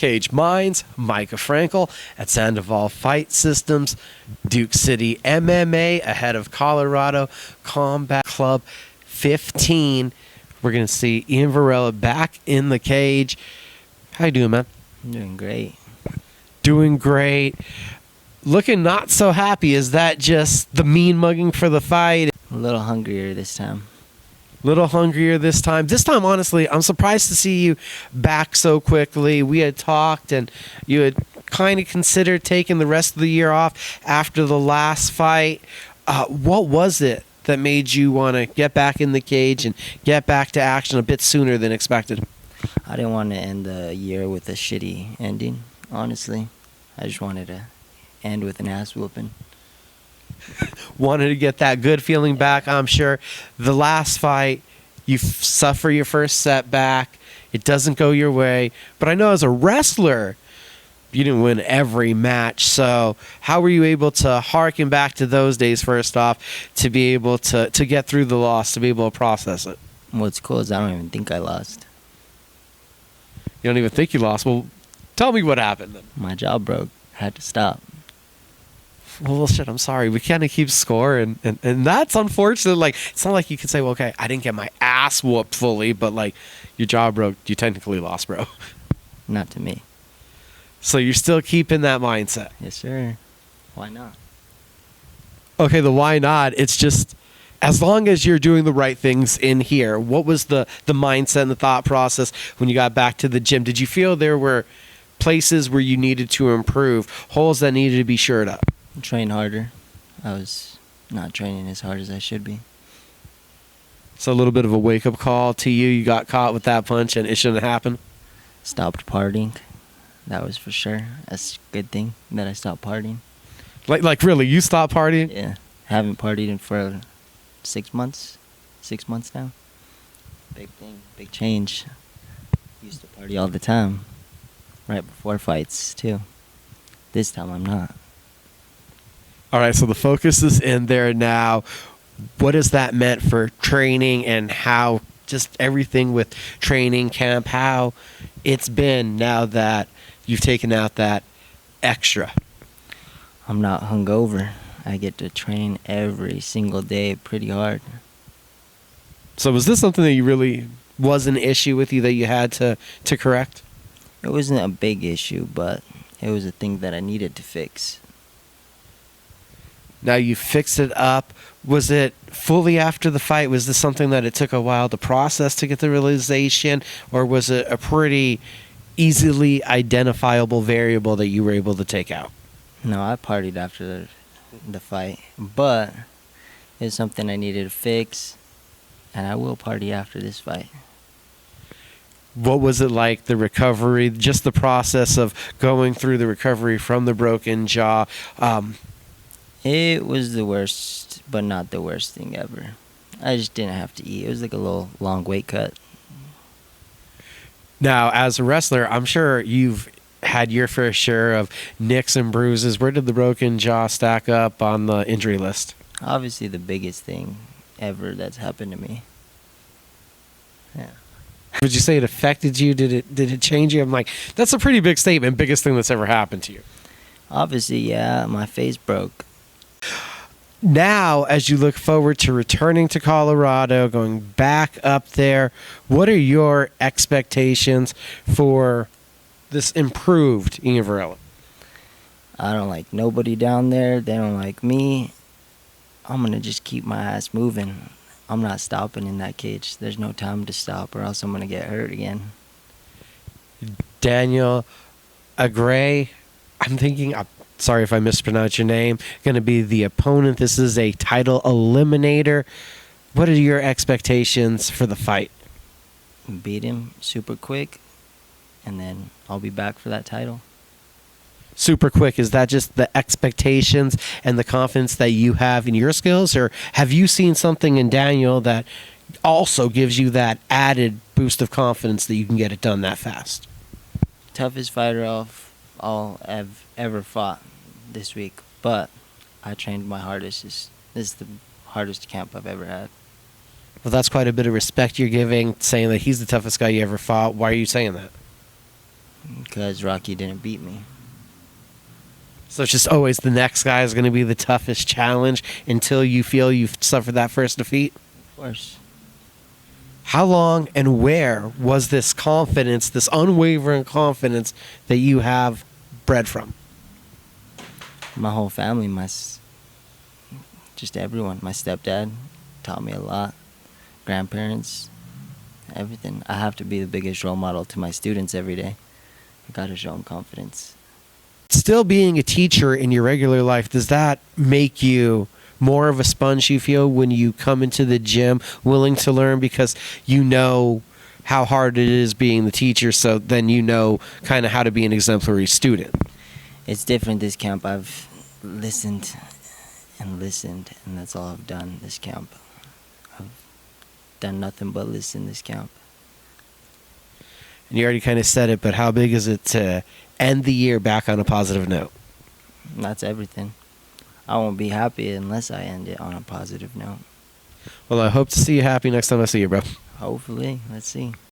cage. Mine's Micah Frankel at Sandoval Fight Systems, Duke City MMA ahead of Colorado Combat Club 15. We're going to see Iyean Varela back in the cage. How you doing, man? I'm doing great. Doing great. Looking not so happy. Is that just the mean mugging for the fight? A little hungrier this time. Little hungrier this time. This time, honestly, I'm surprised to see you back so quickly. We had talked, and you had kind of considered taking the rest of the year off after the last fight. What was it that made you want to get back in the cage and get back to action a bit sooner than expected? I didn't want to end the year with a shitty ending, honestly. I just wanted to end with an ass whooping. Wanted to get that good feeling back, I'm sure. The last fight, you suffer your first setback. It doesn't go your way. But I know as a wrestler, you didn't win every match. So how were you able to harken back to those days, first off, to be able to get through the loss, to be able to process it? What's cool is I don't even think I lost. You don't even think you lost? Well, tell me what happened then. My jaw broke. I had to stop. Well, shit, I'm sorry. We kind of keep score, and that's unfortunate. Like, it's not like you can say, well, okay, I didn't get my ass whooped fully, but, like, your jaw broke. You technically lost, bro. Not to me. So you're still keeping that mindset. Yes, sir. Why not? Okay, the why not? It's just, as long as you're doing the right things in here, what was the mindset and the thought process when you got back to the gym? Did you feel there were places where you needed to improve, holes that needed to be shored up? Train harder. I was not training as hard as I should be. So a little bit of a wake-up call to you. You got caught with that punch and it shouldn't have happened? Stopped partying. That was for sure. That's a good thing that I stopped partying. Like really, you stopped partying? Yeah. Haven't partied for 6 months. 6 months now. Big thing. Big change. Used to party all the time. Right before fights, too. This time I'm not. All right, so the focus is in there now. What has that meant for training and how just everything with training camp, how it's been now that you've taken out that extra? I'm not hungover. I get to train every single day pretty hard. So was this something that you really was an issue with you that you had to correct? It wasn't a big issue, but it was a thing that I needed to fix. Now you fixed it up. Was it fully after the fight? Was this something that it took a while to process to get the realization? Or was it a pretty easily identifiable variable that you were able to take out? No, I partied after the fight. But it's something I needed to fix. And I will party after this fight. What was it like, the recovery, just the process of going through the recovery from the broken jaw? It was the worst, but not the worst thing ever. I just didn't have to eat. It was like a little long weight cut. Now, as a wrestler, I'm sure you've had your fair share of nicks and bruises. Where did the broken jaw stack up on the injury list? Obviously the biggest thing ever that's happened to me. Yeah. Would you say it affected you? Did it change you? I'm like, that's a pretty big statement. Biggest thing that's ever happened to you. Obviously, yeah, my face broke. Now, as you look forward to returning to Colorado, going back up there, what are your expectations for this improved Iyean Varela? I don't like nobody down there. They don't like me. I'm going to just keep my ass moving. I'm not stopping in that cage. There's no time to stop or else I'm going to get hurt again. Daniel Aggrey, I'm thinking, sorry if I mispronounced your name, going to be the opponent. This is a title eliminator. What are your expectations for the fight? Beat him super quick, and then I'll be back for that title. Super quick, is that just the expectations and the confidence that you have in your skills, or have you seen something in Daniel that also gives you that added boost of confidence that you can get it done that fast? Toughest fighter I've ever fought this week, but I trained my hardest. This is the hardest camp I've ever had. Well, that's quite a bit of respect you're giving, saying that he's the toughest guy you ever fought. Why are you saying that? Because Rocky didn't beat me. So it's just always the next guy is going to be the toughest challenge until you feel you've suffered that first defeat? Of course. How long and where was this confidence, this unwavering confidence that you have bred from? My whole family, just everyone. My stepdad taught me a lot. Grandparents, everything. I have to be the biggest role model to my students every day. I gotta show them confidence. Still being a teacher in your regular life, does that make you more of a sponge, you feel, when you come into the gym willing to learn because you know how hard it is being the teacher, so then you know kind of how to be an exemplary student? It's different this camp. I've listened, and that's all I've done this camp. I've done nothing but listen this camp. And you already kind of said it, but how big is it to end the year back on a positive note? That's everything. I won't be happy unless I end it on a positive note. Well, I hope to see you happy next time I see you, bro. Hopefully. Let's see.